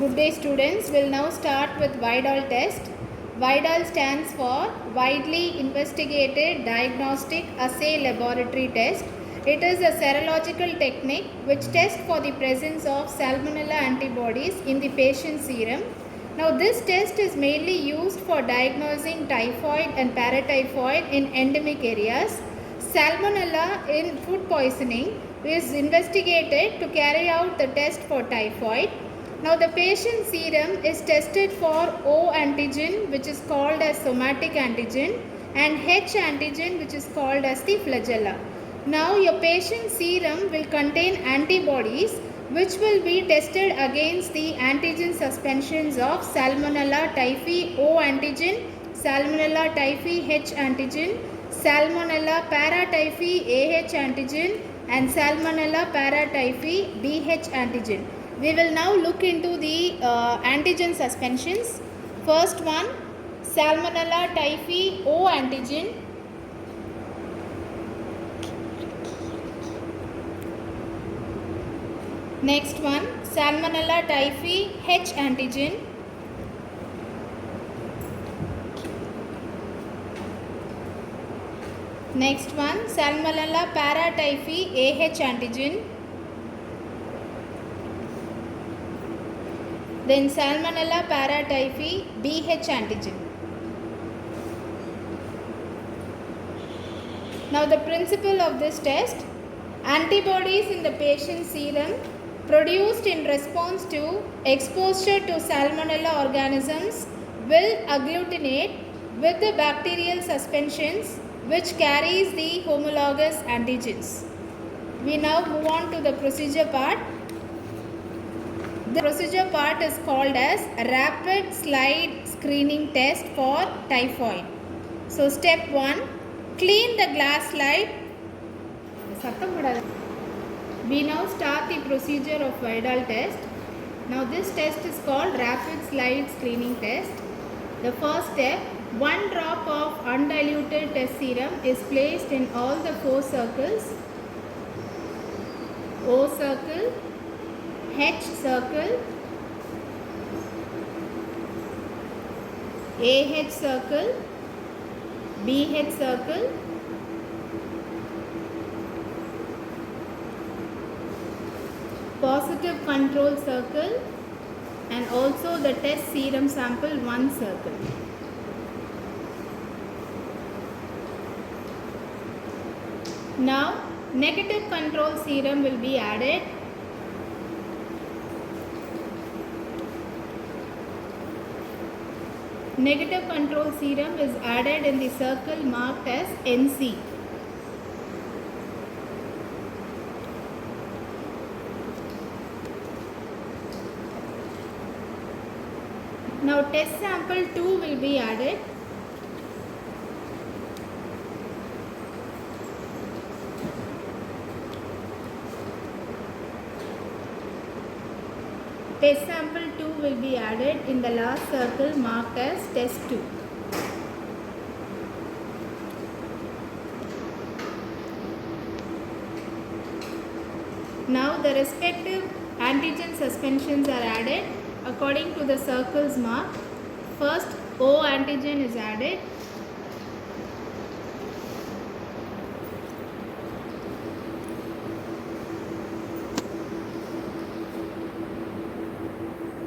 Good day students, we'll now start with Widal test. Widal stands for Widely Investigated Diagnostic Assay Laboratory Test. It is a serological technique which tests for the presence of Salmonella antibodies in the patient's serum. Now this test is mainly used for diagnosing typhoid and paratyphoid in endemic areas. Salmonella in food poisoning is investigated to carry out the test for typhoid. Now the patient's serum is tested for O antigen, which is called as somatic antigen, and H antigen, which is called as the flagella. Now your patient's serum will contain antibodies which will be tested against the antigen suspensions of Salmonella typhi O antigen, Salmonella typhi H antigen, Salmonella paratyphi AH antigen, and Salmonella paratyphi BH antigen. We will now look into the antigen suspensions. First one, Salmonella typhi O antigen. Next one, Salmonella typhi H antigen. Next one, Salmonella paratyphi AH antigen. Then Salmonella paratyphi BH antigen. Now the principle of this test, antibodies in the patient's serum produced in response to exposure to Salmonella organisms will agglutinate with the bacterial suspensions which carries the homologous antigens. We now move on to the procedure part. The procedure part is called as rapid slide screening test for typhoid. So step 1, clean the glass slide. We now start the procedure of Widal test. Now this test is called rapid slide screening test. The first step, 1 drop of undiluted test serum is placed in all the 4 circles. O circle, H circle, AH circle, BH circle, positive control circle, and also the test serum sample 1 circle. Now negative control serum will be added. Negative control serum is added in the circle marked as NC. Now test sample 2 will be added. Test sample 2 will be added in the last circle marked as test 2. Now the respective antigen suspensions are added according to the circles marked. First O antigen is added.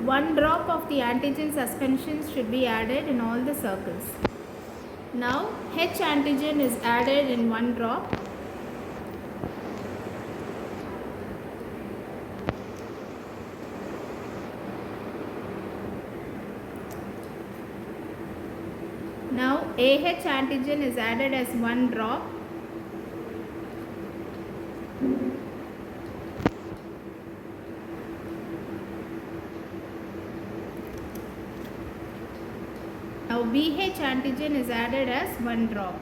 One drop of the antigen suspensions should be added in all the circles. Now H antigen is added in 1 drop. Now AH antigen is added as 1 drop. Now BH antigen is added as 1 drop.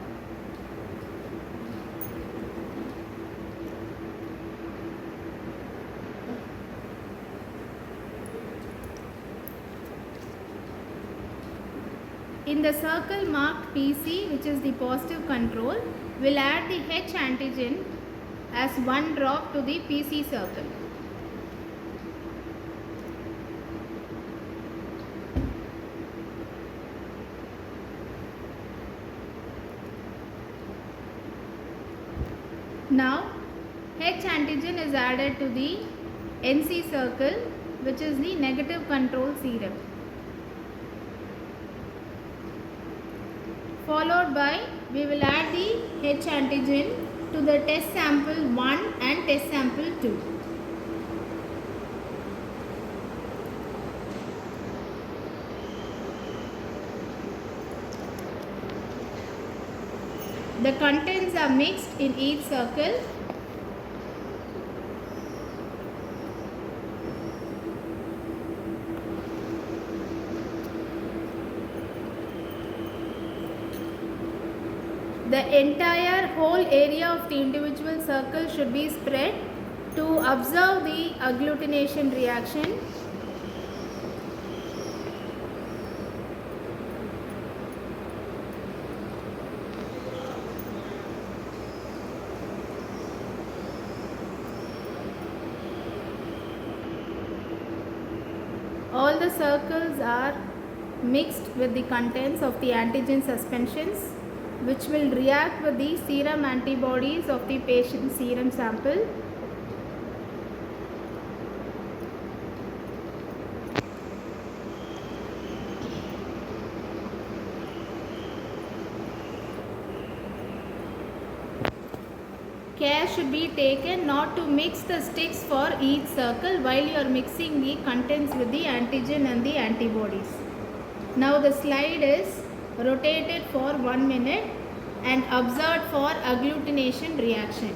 In the circle marked PC, which is the positive control, we'll add the H antigen as 1 drop to the PC circle. Now H antigen is added to the NC circle, which is the negative control serum, followed by we will add the H antigen to the test sample 1 and test sample 2. The contents are mixed in each circle. The entire whole area of the individual circle should be spread to observe the agglutination reaction. All the circles are mixed with the contents of the antigen suspensions, which will react with the serum antibodies of the patient's serum sample. Care should be taken not to mix the sticks for each circle while you are mixing the contents with the antigen and the antibodies. Now the slide is rotated for 1 minute and observed for agglutination reaction.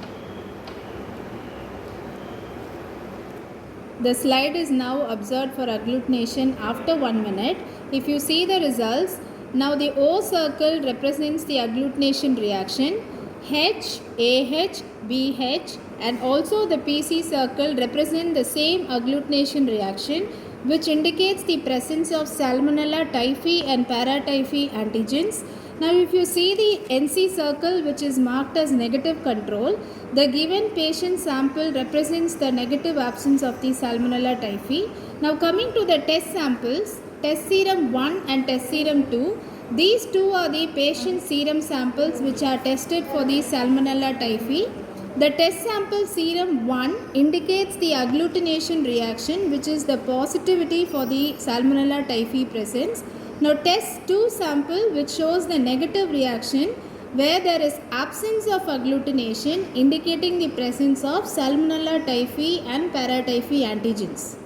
The slide is now observed for agglutination after 1 minute. If you see the results, now the O circle represents the agglutination reaction. H, AH, BH and also the PC circle represent the same agglutination reaction, which indicates the presence of Salmonella typhi and Paratyphi antigens. Now if you see the NC circle, which is marked as negative control, the given patient sample represents the negative absence of the Salmonella typhi. Now coming to the test samples, test serum 1 and test serum 2, these two are the patient serum samples which are tested for the Salmonella typhi. The test sample serum 1 indicates the agglutination reaction, which is the positivity for the Salmonella typhi presence. Now test 2 sample, which shows the negative reaction where there is absence of agglutination, indicating the presence of Salmonella typhi and Paratyphi antigens.